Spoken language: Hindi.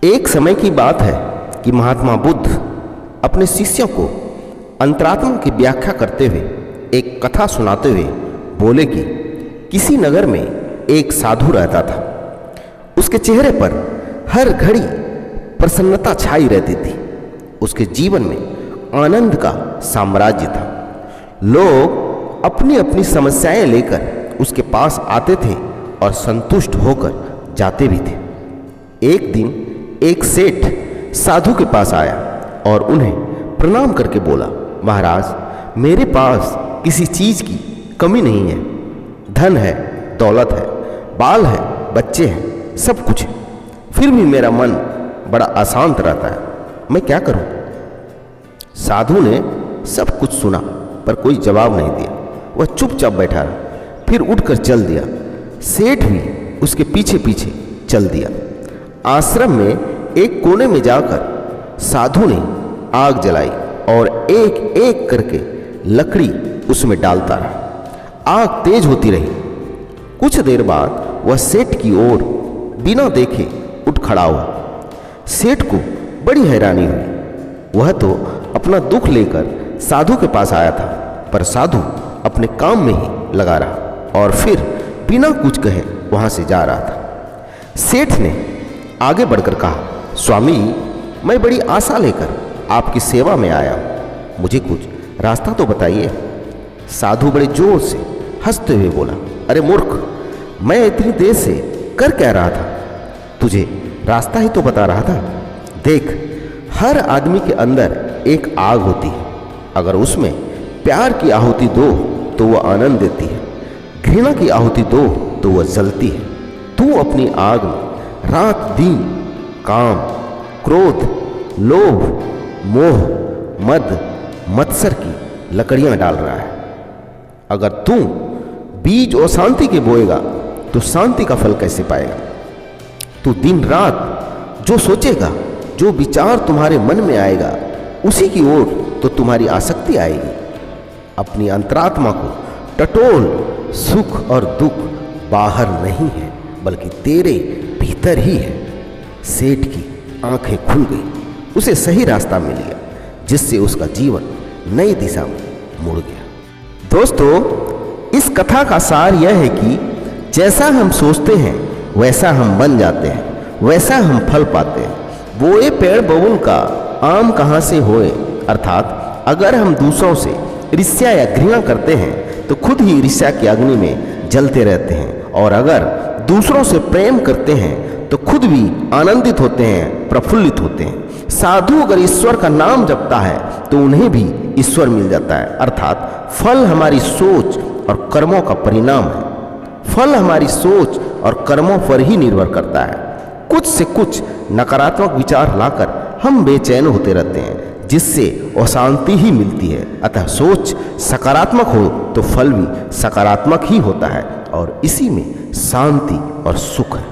एक समय की बात है कि महात्मा बुद्ध अपने शिष्यों को अंतरात्मा की व्याख्या करते हुए एक कथा सुनाते हुए बोले कि किसी नगर में एक साधु रहता था। उसके चेहरे पर हर घड़ी प्रसन्नता छाई रहती थी। उसके जीवन में आनंद का साम्राज्य था। लोग अपनी अपनी समस्याएं लेकर उसके पास आते थे और संतुष्ट होकर जाते भी थे। एक दिन एक सेठ साधु के पास आया और उन्हें प्रणाम करके बोला, महाराज, मेरे पास किसी चीज की कमी नहीं है। धन है, दौलत है, बाल है, बच्चे हैं, सब कुछ है, फिर भी मेरा मन बड़ा अशांत रहता है। मैं क्या करूं? साधु ने सब कुछ सुना पर कोई जवाब नहीं दिया। वह चुपचाप बैठा रहा, फिर उठकर चल दिया। सेठ भी उसके पीछे पीछे चल दिया। आश्रम में एक कोने में जाकर साधु ने आग जलाई और एक एक करके लकड़ी उसमें डालता रहा। आग तेज होती रही। कुछ देर बाद वह सेठ की ओर बिना देखे उठ खड़ा हुआ। सेठ को बड़ी हैरानी हुई। वह तो अपना दुख लेकर साधु के पास आया था, पर साधु अपने काम में ही लगा रहा और फिर बिना कुछ कहे वहां से जा रहा था। सेठ ने आगे बढ़कर कहा, स्वामी, मैं बड़ी आशा लेकर आपकी सेवा में आया हूं, मुझे कुछ रास्ता तो बताइए। साधु बड़े जोर से हंसते हुए बोला, अरे मूर्ख, मैं इतनी देर से कर क्या रहा था? तुझे रास्ता ही तो बता रहा था। देख, हर आदमी के अंदर एक आग होती है। अगर उसमें प्यार की आहुति दो तो वह आनंद देती है, घृणा की आहुति दो तो वह जलती है। तू अपनी आग में रात दिन काम, क्रोध, लोभ, मोह, मद, मत्सर की लकड़ियां डाल रहा है। अगर तू बीज अशांति के बोएगा तो शांति का फल कैसे पाएगा? तू दिन रात जो सोचेगा, जो विचार तुम्हारे मन में आएगा, उसी की ओर तो तुम्हारी आसक्ति आएगी। अपनी अंतरात्मा को टटोल। सुख और दुख बाहर नहीं है बल्कि तेरे भीतर ही है। सेठ की आंखें खुल गई। उसे सही रास्ता मिल गया, जिससे उसका जीवन नई दिशा में मुड़ गया। दोस्तों, इस कथा का सार यह है कि जैसा हम सोचते हैं वैसा हम बन जाते हैं, वैसा हम फल पाते हैं। बोए पेड़ बबुल का आम कहाँ से होए, अर्थात अगर हम दूसरों से ईर्ष्या या घृणा करते हैं तो खुद ही ईर्ष्या की अग्नि में जलते रहते हैं, और अगर दूसरों से प्रेम करते हैं तो खुद भी आनंदित होते हैं, प्रफुल्लित होते हैं। साधु अगर ईश्वर का नाम जपता है तो उन्हें भी ईश्वर मिल जाता है, अर्थात फल हमारी सोच और कर्मों का परिणाम है। फल हमारी सोच और कर्मों पर ही निर्भर करता है। कुछ से कुछ नकारात्मक विचार लाकर हम बेचैन होते रहते हैं, जिससे अशांति ही मिलती है। अतः सोच सकारात्मक हो तो फल भी सकारात्मक ही होता है, और इसी में शांति और सुख है।